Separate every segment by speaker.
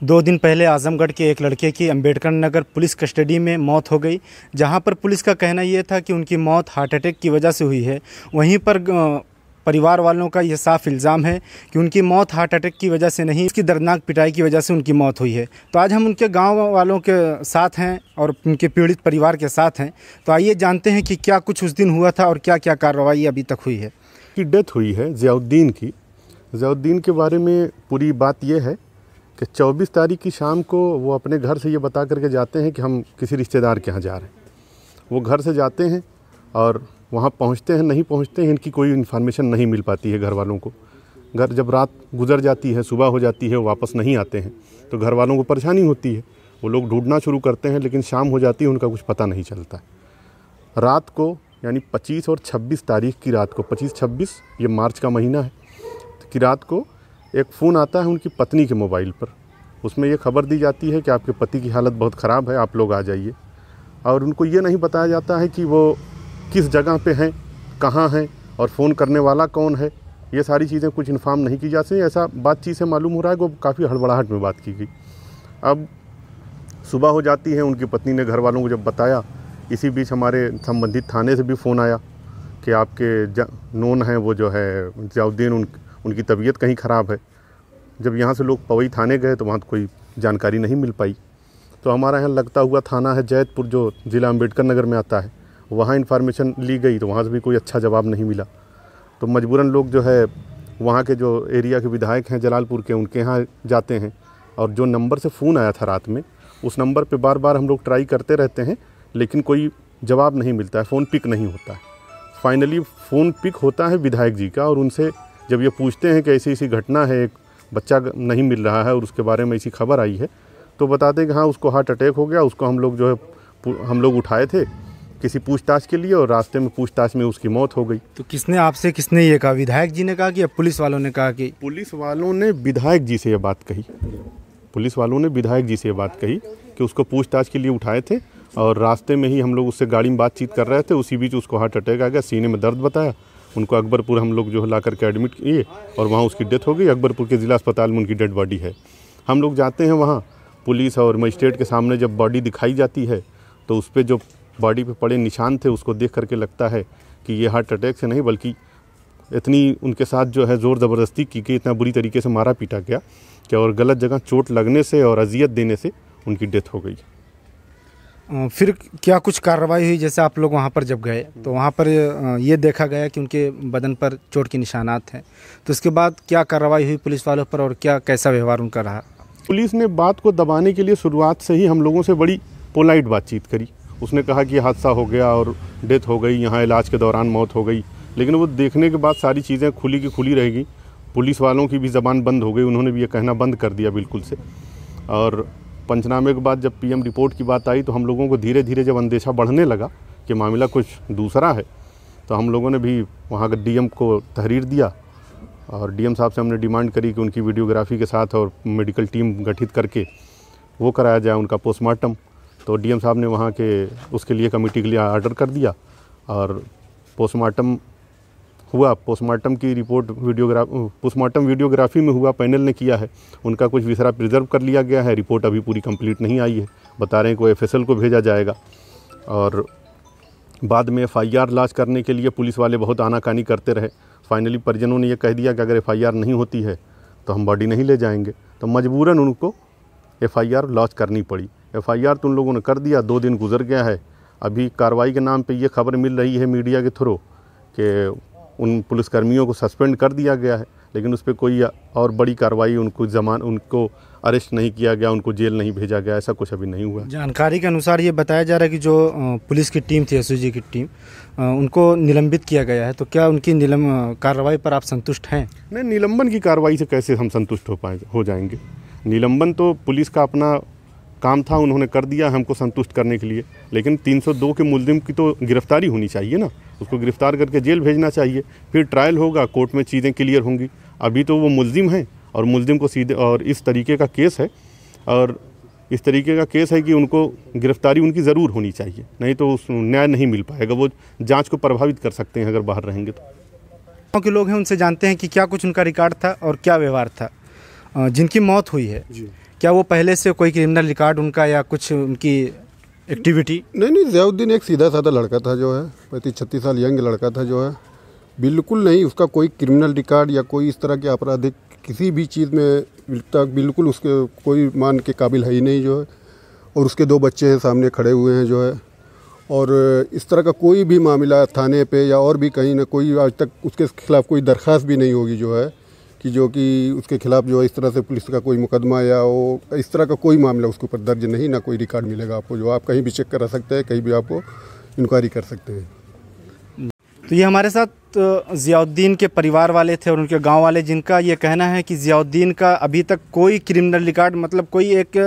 Speaker 1: 2 दिन पहले आजमगढ़ के एक लड़के की अंबेडकर नगर पुलिस कस्टडी में मौत हो गई, जहां पर पुलिस का कहना ये था कि उनकी मौत हार्ट अटैक की वजह से हुई है। वहीं पर परिवार वालों का यह साफ इल्ज़ाम है कि उनकी मौत हार्ट अटैक की वजह से नहीं, इसकी दर्दनाक पिटाई की वजह से उनकी मौत हुई है। तो आज हम उनके गाँव वालों के साथ हैं और उनके पीड़ित परिवार के साथ हैं। तो आइए जानते हैं कि क्या कुछ उस दिन हुआ था और क्या क्या कार्रवाई अभी तक हुई है।
Speaker 2: की डेथ हुई है ज़ियाउद्दीन की। ज़ियाउद्दीन के बारे में पूरी बात यह है कि 24 तारीख की शाम को वो अपने घर से ये बता करके जाते हैं कि हम किसी रिश्तेदार के यहाँ जा रहे हैं। वो घर से जाते हैं और वहाँ पहुँचते हैं, नहीं पहुँचते हैं, इनकी कोई इन्फॉर्मेशन नहीं मिल पाती है घर वालों को। घर जब रात गुजर जाती है, सुबह हो जाती है, वापस नहीं आते हैं तो घर वालों को परेशानी होती है। वो लोग ढूंढना शुरू करते हैं, लेकिन शाम हो जाती है, उनका कुछ पता नहीं चलता। रात को यानी 25 और 26 तारीख की रात को, 25-26 ये मार्च का महीना है की रात को एक फ़ोन आता है उनकी पत्नी के मोबाइल पर। उसमें ये खबर दी जाती है कि आपके पति की हालत बहुत ख़राब है, आप लोग आ जाइए। और उनको ये नहीं बताया जाता है कि वो किस जगह पे हैं, कहाँ हैं और फ़ोन करने वाला कौन है। ये सारी चीज़ें कुछ इन्फॉर्म नहीं की जाती। ऐसा बातचीत से मालूम हो रहा है कि वो काफ़ी हड़बड़ाहट में बात की गई। अब सुबह हो जाती है, उनकी पत्नी ने घर वालों को जब बताया, इसी बीच हमारे संबंधित थाने से भी फ़ोन आया कि आपके नोन हैं वो जो है ज़ियाउद्दीन, उनकी तबीयत कहीं ख़राब है। जब यहाँ से लोग पवई थाने गए तो वहाँ तो कोई जानकारी नहीं मिल पाई। तो हमारा यहाँ लगता हुआ थाना है जैतपुर, जो ज़िला अंबेडकर नगर में आता है, वहाँ इन्फॉर्मेशन ली गई तो वहाँ से भी कोई अच्छा जवाब नहीं मिला। तो मजबूरन लोग जो है वहाँ के जो एरिया के विधायक हैं जलालपुर के, उनके यहाँ जाते हैं। और जो नंबर से फ़ोन आया था रात में, उस नंबर पर बार बार हम लोग ट्राई करते रहते हैं, लेकिन कोई जवाब नहीं मिलता है, फ़ोन पिक नहीं होता है। फाइनली फ़ोन पिक होता है विधायक जी का, और उनसे जब ये पूछते हैं कि ऐसी ऐसी घटना है, एक बच्चा नहीं मिल रहा है और उसके बारे में ऐसी खबर आई है, तो बताते हैं कि हाँ उसको हार्ट अटैक हो गया। उसको हम लोग जो है हम लोग उठाए थे किसी पूछताछ के लिए, और रास्ते में पूछताछ में उसकी मौत हो गई।
Speaker 1: तो किसने ये कहा, विधायक जी ने कहा कि या पुलिस वालों ने कहा? कि
Speaker 2: पुलिस वालों ने विधायक जी से ये बात कही। पुलिस वालों ने विधायक जी से ये बात कही कि उसको पूछताछ के लिए उठाए थे और रास्ते में ही हम लोग उससे गाड़ी में बातचीत कर रहे थे। उसी बीच उसको हार्ट अटैक आ गया, सीने में दर्द बताया। उनको अकबरपुर हम लोग जो है ला करके एडमिट किए और वहाँ उसकी डेथ हो गई। अकबरपुर के ज़िला अस्पताल में उनकी डेड बॉडी है। हम लोग जाते हैं वहाँ, पुलिस और मजिस्ट्रेट के सामने जब बॉडी दिखाई जाती है तो उस पर जो बॉडी पे पड़े निशान थे उसको देख करके लगता है कि ये हार्ट अटैक से नहीं, बल्कि इतनी उनके साथ जो है ज़ोर ज़बरदस्ती की गई, इतना बुरी तरीके से मारा पीटा गया कि और गलत जगह चोट लगने से और अजियत देने से उनकी डेथ हो गई।
Speaker 1: फिर क्या कुछ कार्रवाई हुई? जैसे आप लोग वहाँ पर जब गए तो वहाँ पर ये देखा गया कि उनके बदन पर चोट के निशानात हैं, तो इसके बाद क्या कार्रवाई हुई पुलिस वालों पर और क्या कैसा व्यवहार उनका रहा?
Speaker 2: पुलिस ने बात को दबाने के लिए शुरुआत से ही हम लोगों से बड़ी पोलाइट बातचीत करी। उसने कहा कि हादसा हो गया और डेथ हो गई, यहाँ इलाज के दौरान मौत हो गई, लेकिन वो देखने के बाद सारी चीज़ें खुली की खुली रहेगी। पुलिस वालों की भी ज़बान बंद हो गई, उन्होंने भी ये कहना बंद कर दिया बिल्कुल से। और पंचनामे के बाद जब पीएम रिपोर्ट की बात आई तो हम लोगों को धीरे धीरे जब अंदेशा बढ़ने लगा कि मामला कुछ दूसरा है, तो हम लोगों ने भी वहाँ के डीएम को तहरीर दिया और डीएम साहब से हमने डिमांड करी कि उनकी वीडियोग्राफी के साथ और मेडिकल टीम गठित करके वो कराया जाए उनका पोस्टमार्टम। तो डीएम साहब ने वहाँ के उसके लिए कमेटी के लिए आर्डर कर दिया और पोस्टमार्टम हुआ। पोस्टमार्टम की रिपोर्ट पोस्टमार्टम वीडियोग्राफी में हुआ, पैनल ने किया है। उनका कुछ विसरा प्रिजर्व कर लिया गया है, रिपोर्ट अभी पूरी कंप्लीट नहीं आई है। बता रहे हैं कि एफएसएल को भेजा जाएगा। और बाद में एफआईआर लॉन्च करने के लिए पुलिस वाले बहुत आनाकानी करते रहे। फाइनली परिजनों ने यह कह दिया कि अगर एफआईआर नहीं होती है तो हम बॉडी नहीं ले जाएंगे। तो मजबूरन उनको एफआईआर लॉन्च करनी पड़ी। एफआईआर तो उन लोगों ने कर दिया। 2 दिन गुजर गया है, अभी कार्रवाई के नाम पे ये खबर मिल रही है मीडिया के थ्रू कि उन पुलिसकर्मियों को सस्पेंड कर दिया गया है, लेकिन उस पर कोई और बड़ी कार्रवाई उनको अरेस्ट नहीं किया गया, उनको जेल नहीं भेजा गया, ऐसा कुछ अभी नहीं हुआ।
Speaker 1: जानकारी के अनुसार ये बताया जा रहा है कि जो पुलिस की टीम थी, एसओजी की टीम, उनको निलंबित किया गया है। तो क्या उनकी कार्रवाई पर आप संतुष्ट हैं?
Speaker 2: नहीं, निलंबन की कार्रवाई से कैसे हम संतुष्ट हो जाएंगे। निलंबन तो पुलिस का अपना काम था, उन्होंने कर दिया हमको संतुष्ट करने के लिए, लेकिन 302 के मुलजिम की तो गिरफ्तारी होनी चाहिए ना। उसको गिरफ्तार करके जेल भेजना चाहिए, फिर ट्रायल होगा, कोर्ट में चीज़ें क्लियर होंगी। अभी तो वो मुलजिम हैं और मुलजिम को सीधे, और इस तरीके का केस है और इस तरीके का केस है कि उनको गिरफ्तारी उनकी ज़रूर होनी चाहिए, नहीं तो उस न्याय नहीं मिल पाएगा। वो जांच को प्रभावित कर सकते हैं अगर बाहर रहेंगे तो।
Speaker 1: गाँव के लोग हैं, उनसे जानते हैं कि क्या कुछ उनका रिकॉर्ड था और क्या व्यवहार था जिनकी मौत हुई है। क्या वो पहले से कोई क्रिमिनल रिकॉर्ड उनका या कुछ उनकी एक्टिविटी?
Speaker 2: नहीं, ज़ियाउद्दीन एक सीधा साधा लड़का था जो है, 35-36 साल यंग लड़का था जो है, बिल्कुल नहीं उसका कोई क्रिमिनल रिकॉर्ड या कोई इस तरह के आपराधिक किसी भी चीज़ में तक बिल्कुल उसके कोई मान के काबिल है ही नहीं जो है। और उसके 2 बच्चे हैं सामने खड़े हुए हैं जो है, और इस तरह का कोई भी मामला थाने पे या और भी कहीं ना कोई आज तक उसके खिलाफ़ कोई दरख्वास्त भी नहीं होगी जो है कि उसके खिलाफ़ जो है इस तरह से पुलिस का कोई मुकदमा या वो इस तरह का कोई मामला उसके ऊपर दर्ज नहीं, ना कोई रिकॉर्ड मिलेगा आपको, जो आप कहीं भी चेक करा सकते हैं, कहीं भी आपको इंक्वायरी कर सकते हैं।
Speaker 1: तो ये हमारे साथ ज़ियाउद्दीन के परिवार वाले थे और उनके गांव वाले, जिनका ये कहना है कि ज़ियाउद्दीन का अभी तक कोई क्रिमिनल रिकॉर्ड, मतलब कोई एक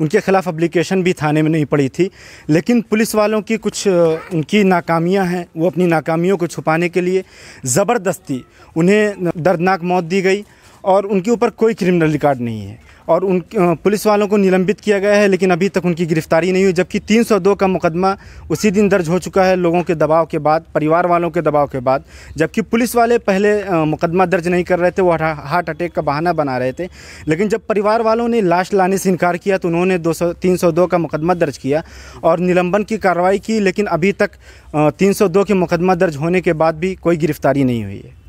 Speaker 1: उनके ख़िलाफ़ एप्लीकेशन भी थाने में नहीं पड़ी थी। लेकिन पुलिस वालों की कुछ उनकी नाकामियां हैं, वो अपनी नाकामियों को छुपाने के लिए ज़बरदस्ती उन्हें दर्दनाक मौत दी गई और उनके ऊपर कोई क्रिमिनल रिकॉर्ड नहीं है और उन पुलिस वालों को निलंबित किया गया है, लेकिन अभी तक उनकी गिरफ्तारी नहीं हुई। जबकि 302 का मुकदमा उसी दिन दर्ज हो चुका है लोगों के दबाव के बाद, परिवार वालों के दबाव के बाद। जबकि पुलिस वाले पहले मुकदमा दर्ज नहीं कर रहे थे, वो हार्ट अटैक का बहाना बना रहे थे। लेकिन जब परिवार वालों ने लाश लाने से इनकार किया तो उन्होंने 302 का मुकदमा दर्ज किया और निलंबन की कार्रवाई की। लेकिन अभी तक 302 के मुकदमा दर्ज होने के बाद भी कोई गिरफ्तारी नहीं हुई है।